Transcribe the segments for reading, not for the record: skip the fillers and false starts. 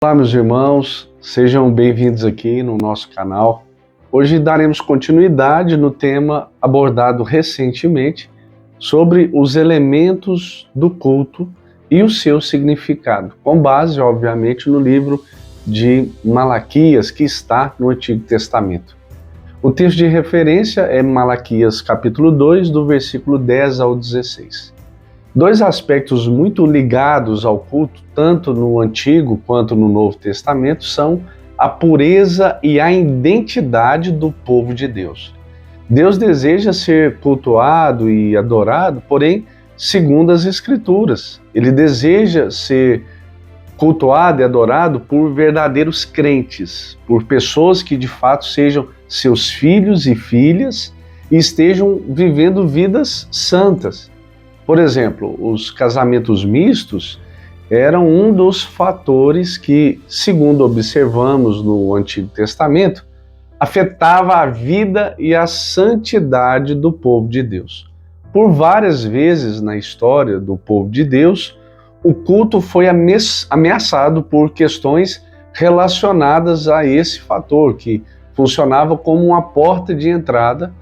Olá, meus irmãos, sejam bem-vindos aqui no nosso canal. Hoje daremos continuidade no tema abordado recentemente sobre os elementos do culto e o seu significado, com base, obviamente, no livro de Malaquias, que está no Antigo Testamento. O texto de referência é Malaquias capítulo 2, do versículo 10 ao 16. Dois aspectos muito ligados ao culto, tanto no Antigo quanto no Novo Testamento, são a pureza e a identidade do povo de Deus. Deus deseja ser cultuado e adorado, porém, segundo as Escrituras. Ele deseja ser cultuado e adorado por verdadeiros crentes, por pessoas que de fato sejam seus filhos e filhas e estejam vivendo vidas santas. Por exemplo, os casamentos mistos eram um dos fatores que, segundo observamos no Antigo Testamento, afetava a vida e a santidade do povo de Deus. Por várias vezes na história do povo de Deus, o culto foi ameaçado por questões relacionadas a esse fator, que funcionava como uma porta de entrada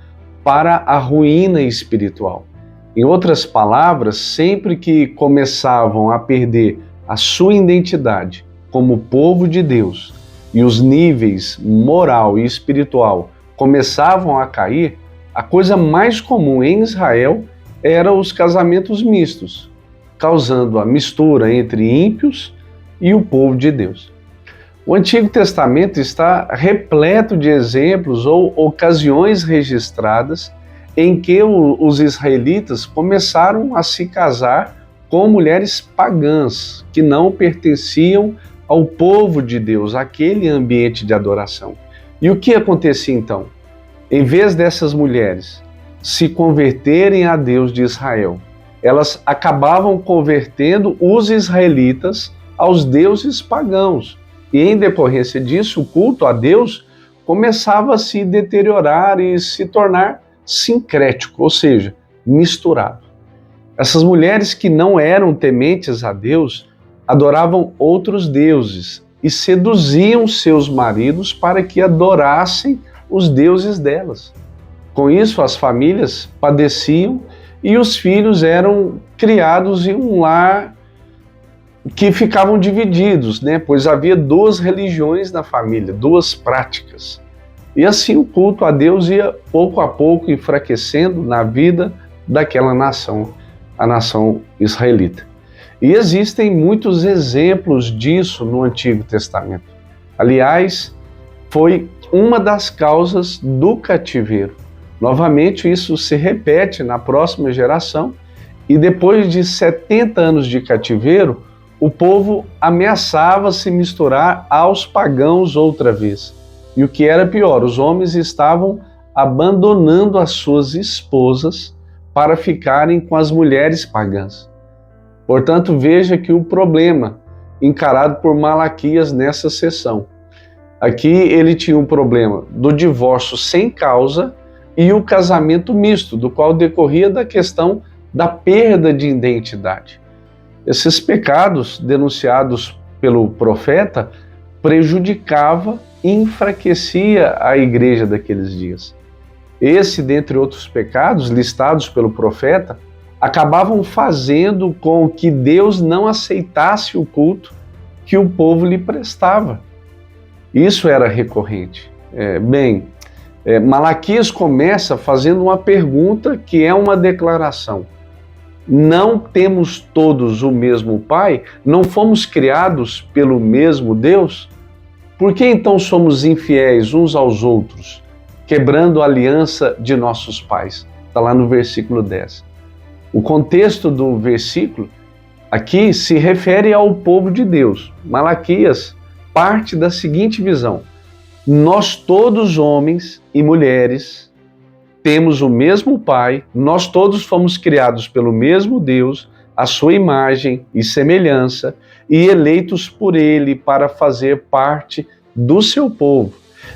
para a ruína espiritual. Em outras palavras, sempre que começavam a perder a sua identidade como povo de Deus e os níveis moral e espiritual começavam a cair, a coisa mais comum em Israel eram os casamentos mistos, causando a mistura entre ímpios e o povo de Deus. O Antigo Testamento está repleto de exemplos ou ocasiões registradas em que os israelitas começaram a se casar com mulheres pagãs, que não pertenciam ao povo de Deus, aquele ambiente de adoração. E o que acontecia então? Em vez dessas mulheres se converterem a Deus de Israel, elas acabavam convertendo os israelitas aos deuses pagãos. E em decorrência disso, o culto a Deus começava a se deteriorar e se tornar sincrético, ou seja, misturado. Essas mulheres que não eram tementes a Deus adoravam outros deuses e seduziam seus maridos para que adorassem os deuses delas. Com isso, as famílias padeciam e os filhos eram criados em um lar que ficavam divididos, pois havia duas religiões na família, duas práticas. E assim o culto a Deus ia pouco a pouco enfraquecendo na vida daquela nação, a nação israelita. E existem muitos exemplos disso no Antigo Testamento. Aliás, foi uma das causas do cativeiro. Novamente, isso se repete na próxima geração, e depois de 70 anos de cativeiro, o povo ameaçava se misturar aos pagãos outra vez. E o que era pior, os homens estavam abandonando as suas esposas para ficarem com as mulheres pagãs. Portanto, veja que o problema encarado por Malaquias nessa sessão. Aqui ele tinha um problema do divórcio sem causa e o casamento misto, do qual decorria da questão da perda de identidade. Esses pecados denunciados pelo profeta prejudicavam e enfraquecia a igreja daqueles dias. Esse, dentre outros pecados listados pelo profeta, acabavam fazendo com que Deus não aceitasse o culto que o povo lhe prestava. Isso era recorrente. Malaquias começa fazendo uma pergunta que é uma declaração. Não temos todos o mesmo Pai? Não fomos criados pelo mesmo Deus? Por que então somos infiéis uns aos outros, quebrando a aliança de nossos pais? Está lá no versículo 10. O contexto do versículo aqui se refere ao povo de Deus. Malaquias parte da seguinte visão: nós todos, homens e mulheres, temos o mesmo Pai, nós todos fomos criados pelo mesmo Deus, a sua imagem e semelhança, e eleitos por Ele para fazer parte do seu povo.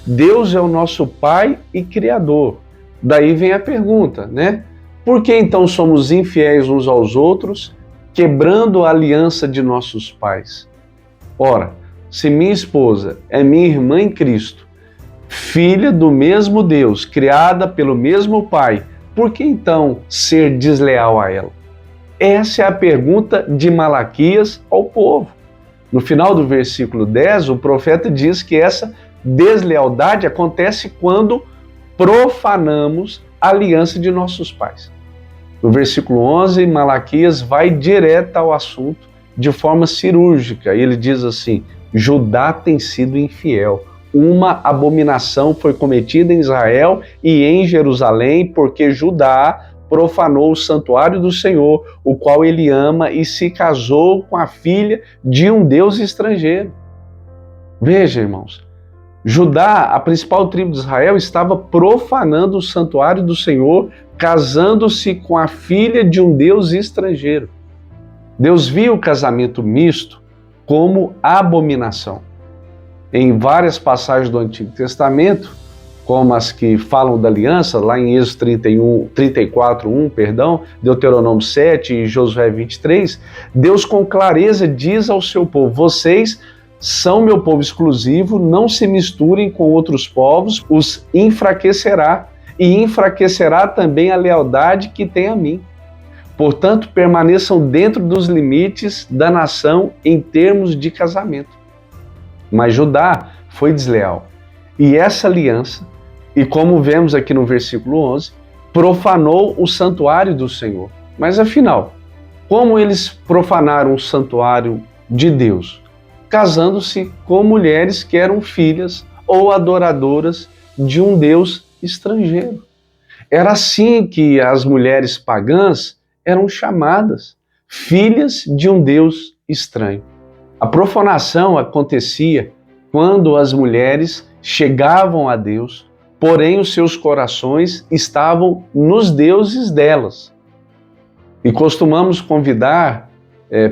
Deus é o nosso Pai e Criador. Daí vem a pergunta, Por que então somos infiéis uns aos outros, quebrando a aliança de nossos pais? Ora, se minha esposa é minha irmã em Cristo, filha do mesmo Deus, criada pelo mesmo Pai, por que então ser desleal a ela? Essa é a pergunta de Malaquias ao povo. No final do versículo 10, o profeta diz que essa deslealdade acontece quando profanamos a aliança de nossos pais. No versículo 11, Malaquias vai direto ao assunto de forma cirúrgica. Ele diz assim: Judá tem sido infiel. Uma abominação foi cometida em Israel e em Jerusalém, porque Judá profanou o santuário do Senhor, o qual ele ama, e se casou com a filha de um deus estrangeiro. Veja, irmãos, Judá, a principal tribo de Israel, estava profanando o santuário do Senhor, casando-se com a filha de um deus estrangeiro. Deus viu o casamento misto como abominação. Em várias passagens do Antigo Testamento, como as que falam da aliança, lá em Êxodo 34:1, Deuteronômio 7 e Josué 23, Deus com clareza diz ao seu povo: vocês são meu povo exclusivo, não se misturem com outros povos, os enfraquecerá, e enfraquecerá também a lealdade que tem a mim. Portanto, permaneçam dentro dos limites da nação em termos de casamento. Mas Judá foi desleal. E essa aliança, e como vemos aqui no versículo 11, profanou o santuário do Senhor. Mas afinal, como eles profanaram o santuário de Deus? Casando-se com mulheres que eram filhas ou adoradoras de um Deus estrangeiro. Era assim que as mulheres pagãs eram chamadas, filhas de um Deus estranho. A profanação acontecia quando as mulheres chegavam a Deus, porém os seus corações estavam nos deuses delas. E costumamos convidar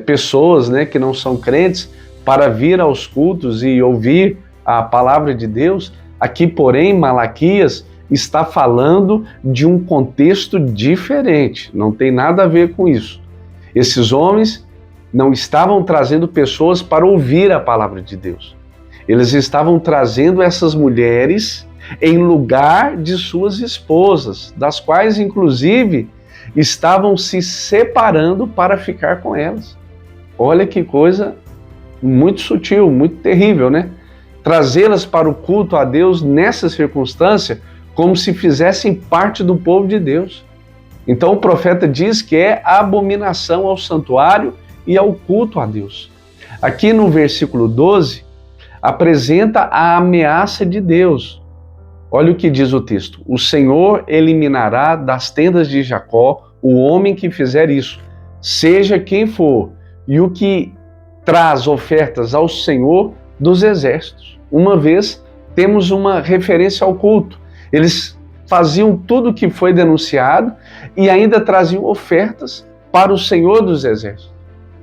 pessoas que não são crentes para vir aos cultos e ouvir a palavra de Deus. Aqui, porém, Malaquias está falando de um contexto diferente, não tem nada a ver com isso. Esses homens não estavam trazendo pessoas para ouvir a palavra de Deus. Eles estavam trazendo essas mulheres em lugar de suas esposas, das quais, inclusive, estavam se separando para ficar com elas. Olha que coisa muito sutil, muito terrível, né? Trazê-las para o culto a Deus nessa circunstância, como se fizessem parte do povo de Deus. Então o profeta diz que é abominação ao santuário e ao culto a Deus. Aqui no versículo 12, apresenta a ameaça de Deus. Olha o que diz o texto: o Senhor eliminará das tendas de Jacó o homem que fizer isso, seja quem for, e o que traz ofertas ao Senhor dos exércitos. Uma vez temos uma referência ao culto. Eles faziam tudo o que foi denunciado e ainda traziam ofertas para o Senhor dos exércitos.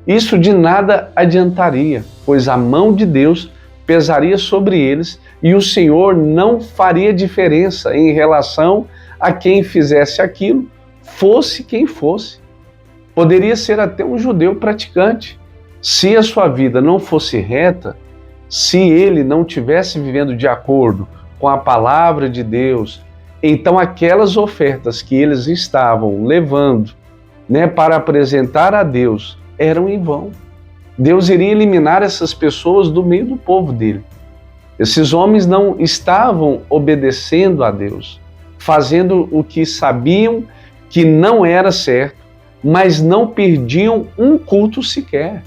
Isso de nada adiantaria, pois a mão de Deus pesaria sobre eles e o Senhor não faria diferença em relação a quem fizesse aquilo, fosse quem fosse. Poderia ser até um judeu praticante. Se a sua vida não fosse reta, se ele não estivesse vivendo de acordo com a palavra de Deus, então aquelas ofertas que eles estavam levando para apresentar a Deus eram em vão. Deus iria eliminar essas pessoas do meio do povo dele. Esses homens não estavam obedecendo a Deus, fazendo o que sabiam que não era certo, mas não perdiam um culto sequer.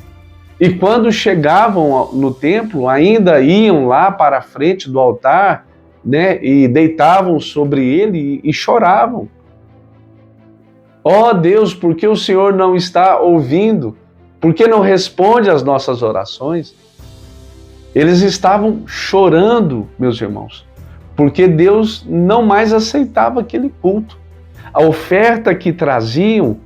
E quando chegavam no templo, ainda iam lá para a frente do altar, e deitavam sobre ele e choravam. Ó Deus, por que o Senhor não está ouvindo? Por que não responde às nossas orações? Eles estavam chorando, meus irmãos, porque Deus não mais aceitava aquele culto. A oferta que traziam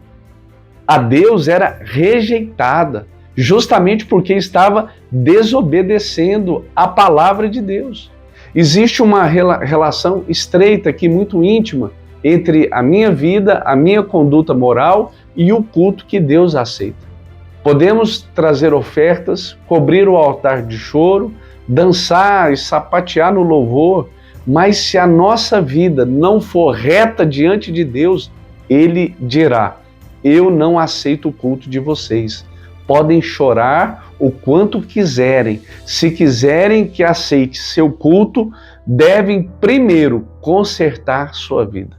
a Deus era rejeitada, justamente porque estava desobedecendo a palavra de Deus. Existe uma relação estreita aqui, muito íntima, entre a minha vida, a minha conduta moral e o culto que Deus aceita. Podemos trazer ofertas, cobrir o altar de choro, dançar e sapatear no louvor, mas se a nossa vida não for reta diante de Deus, Ele dirá: eu não aceito o culto de vocês. Podem chorar o quanto quiserem. Se quiserem que aceite seu culto, devem primeiro consertar sua vida.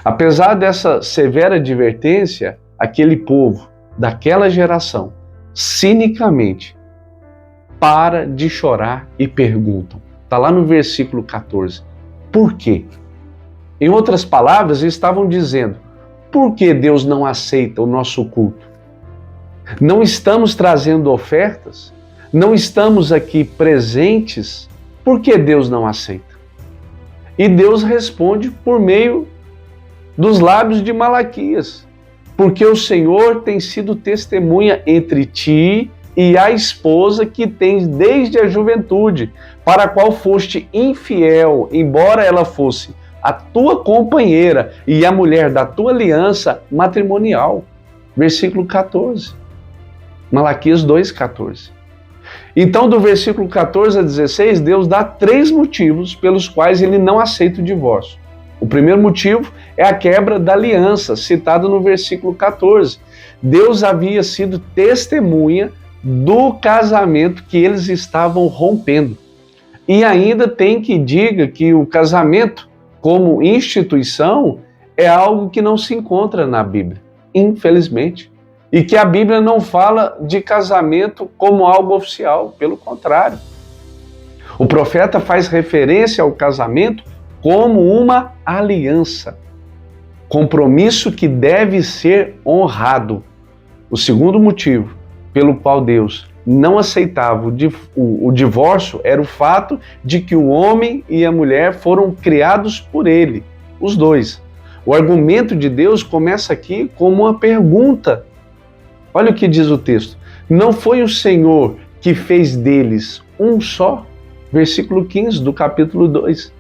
Apesar dessa severa advertência, aquele povo daquela geração, cinicamente, para de chorar e perguntam. Está lá no versículo 14. Por quê? Em outras palavras, eles estavam dizendo: por que Deus não aceita o nosso culto? Não estamos trazendo ofertas? Não estamos aqui presentes? Por que Deus não aceita? E Deus responde por meio dos lábios de Malaquias: porque o Senhor tem sido testemunha entre ti e a esposa que tens desde a juventude, para a qual foste infiel, embora ela fosse a tua companheira e a mulher da tua aliança matrimonial. Versículo 14. Malaquias 2,14. Então, do versículo 14 a 16, Deus dá 3 motivos pelos quais ele não aceita o divórcio. O primeiro motivo é a quebra da aliança, citada no versículo 14. Deus havia sido testemunha do casamento que eles estavam rompendo. E ainda tem que diga que o casamento, como instituição, é algo que não se encontra na Bíblia, infelizmente. E que a Bíblia não fala de casamento como algo oficial, pelo contrário. O profeta faz referência ao casamento como uma aliança, compromisso que deve ser honrado. O segundo motivo pelo qual Deus não aceitava o divórcio era o fato de que o homem e a mulher foram criados por ele, os dois. O argumento de Deus começa aqui como uma pergunta. Olha o que diz o texto: não foi o Senhor que fez deles um só? Versículo 15 do capítulo 2.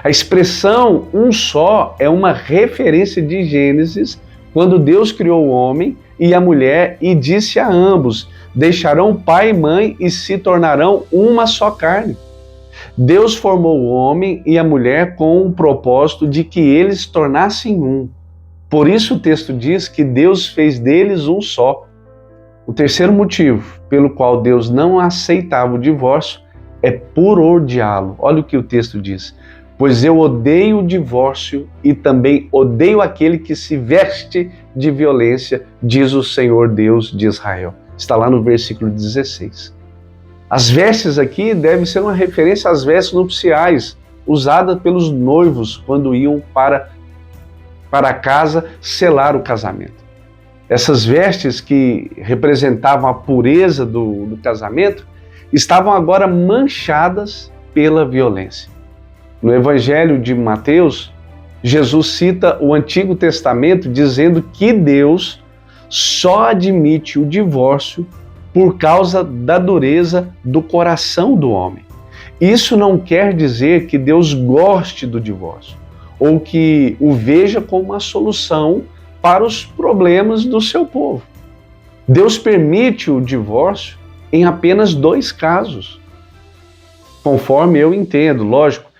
A expressão um só é uma referência de Gênesis, quando Deus criou o homem e a mulher e disse a ambos: deixarão pai e mãe e se tornarão uma só carne. Deus formou o homem e a mulher com o propósito de que eles se tornassem um. Por isso o texto diz que Deus fez deles um só. O terceiro motivo pelo qual Deus não aceitava o divórcio é por odiá-lo. Olha o que o texto diz: pois eu odeio o divórcio e também odeio aquele que se veste de violência, diz o Senhor Deus de Israel. Está lá no versículo 16. As vestes aqui devem ser uma referência às vestes nupciais, usadas pelos noivos quando iam para casa selar o casamento. Essas vestes que representavam a pureza do casamento estavam agora manchadas pela violência. No Evangelho de Mateus, Jesus cita o Antigo Testamento dizendo que Deus só admite o divórcio por causa da dureza do coração do homem. Isso não quer dizer que Deus goste do divórcio ou que o veja como uma solução para os problemas do seu povo. Deus permite o divórcio em apenas 2 casos, conforme eu entendo, lógico.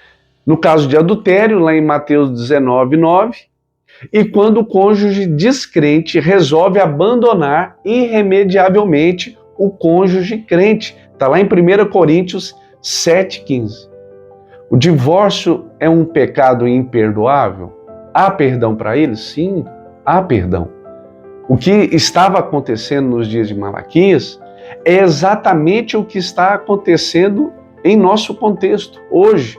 No caso de adultério, lá em Mateus 19:9, e quando o cônjuge descrente resolve abandonar irremediavelmente o cônjuge crente. Está lá em 1 Coríntios 7:15. O divórcio é um pecado imperdoável? Há perdão para ele? Sim, há perdão. O que estava acontecendo nos dias de Malaquias é exatamente o que está acontecendo em nosso contexto hoje.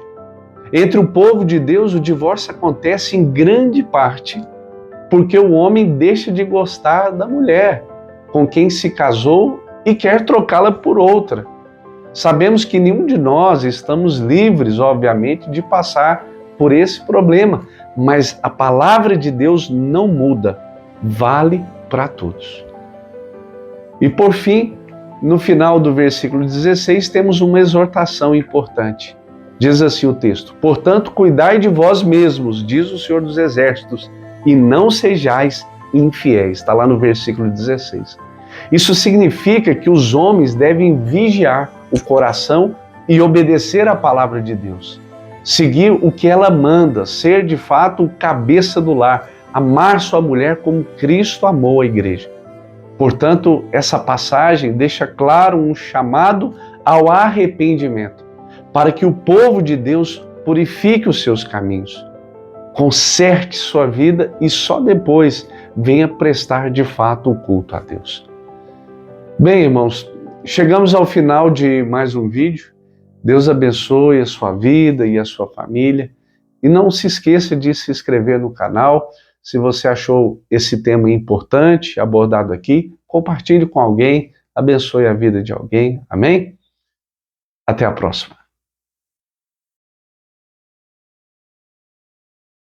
Entre o povo de Deus, o divórcio acontece em grande parte porque o homem deixa de gostar da mulher com quem se casou e quer trocá-la por outra. Sabemos que nenhum de nós estamos livres, obviamente, de passar por esse problema, mas a palavra de Deus não muda, vale para todos. E por fim, no final do versículo 16, temos uma exortação importante. Diz assim o texto: portanto, cuidai de vós mesmos, diz o Senhor dos Exércitos, e não sejais infiéis. Está lá no versículo 16. Isso significa que os homens devem vigiar o coração e obedecer à palavra de Deus. Seguir o que ela manda, ser de fato o cabeça do lar, amar sua mulher como Cristo amou a igreja. Portanto, essa passagem deixa claro um chamado ao arrependimento, para que o povo de Deus purifique os seus caminhos, conserte sua vida e só depois venha prestar de fato o culto a Deus. Bem, irmãos, chegamos ao final de mais um vídeo. Deus abençoe a sua vida e a sua família. E não se esqueça de se inscrever no canal. Se você achou esse tema importante, abordado aqui, compartilhe com alguém, abençoe a vida de alguém. Amém? Até a próxima.